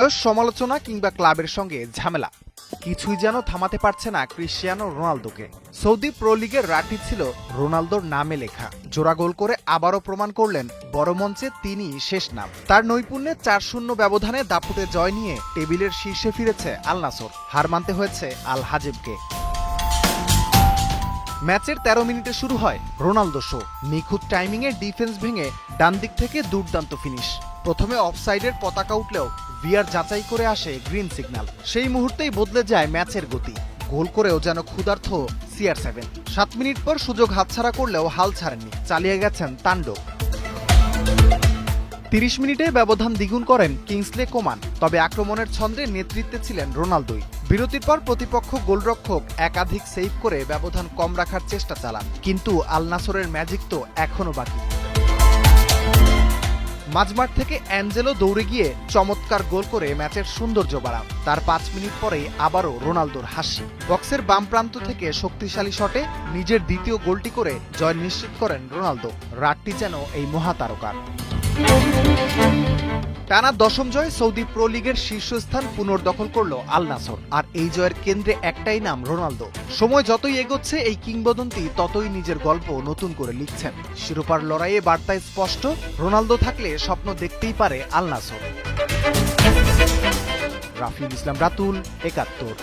বয়স, সমালোচনা কিংবা ক্লাবের সঙ্গে ঝামেলা, কিছুই যেন থামাতে পারছে না ক্রিশ্চিয়ানো রোনালদোকে। সৌদি প্রো লিগের রাটি ছিল রোনালদোর নামে লেখা। জোড়া গোল করে আবারও প্রমাণ করলেন বড় মঞ্চে তিনিই শেষ নাম। তার নৈপুণ্যে ৪-০ ব্যবধানে দাপুটে জয় নিয়ে টেবিলের শীর্ষে ফিরেছে আল নাসর। হার মানতে হয়েছে আল হাজেবকে। ম্যাচের ১৩ মিনিটে শুরু হয় রোনালদো শো। নিখুঁত টাইমিংয়ে ডিফেন্স ভেঙে ডান দিক থেকে দুর্দান্ত ফিনিশ। প্রথমে অফসাইডের পতাকা উঠলেও ভিআর যাচাই করে আসে গ্রিন সিগন্যাল। সেই মুহূর্তেই বদলে যায় ম্যাচের গতি। গোল করেও যেন ক্ষুধার্ত CR7। ৭ মিনিট পর সুযোগ হাতছাড়া করলেও হাল ছাড়েননি, চালিয়ে গেছেন তাণ্ডব। ৩০ মিনিটে ব্যবধান দ্বিগুণ করেন কিংসলে কোমান। তবে আক্রমণের ছন্দে নেতৃত্বে ছিলেন রোনালদোই। বিরতির পর প্রতিপক্ষ গোলরক্ষক একাধিক সেভ করে ব্যবধান কম রাখার চেষ্টা চালান, কিন্তু আল নাসরের ম্যাজিক তো এখনো বাকি। মাঝমাঠ থেকে অ্যাঞ্জেলো দৌড়ে গিয়ে চমৎকার গোল করে ম্যাচের সৌন্দর্য বাড়ান। তার ৫ মিনিট পরেই আবারও রোনালদোর হাসি। বক্সের বাম প্রান্ত থেকে শক্তিশালী শটে নিজের দ্বিতীয় গোলটি করে জয় নিশ্চিত করেন রোনালদো। রাতটি যেন এই মহাতারকার। টানা ১০ম জয়, সৌদি প্রো লিগের শীর্ষস্থান পুনর্দখল করল আল নাসর। আর এই জয়ের কেন্দ্রে একটাই নাম, রোনালদো। সময় যতই এগোচ্ছে এই কিংবদন্তি ততই নিজের গল্প নতুন করে লিখছেন। শিরোপার লড়াইয়ে বার্তায় স্পষ্ট, রোনালদো থাকলে স্বপ্ন দেখতেই পারে আল নাসর। রাফিউল ইসলাম রাতুল, ৭১।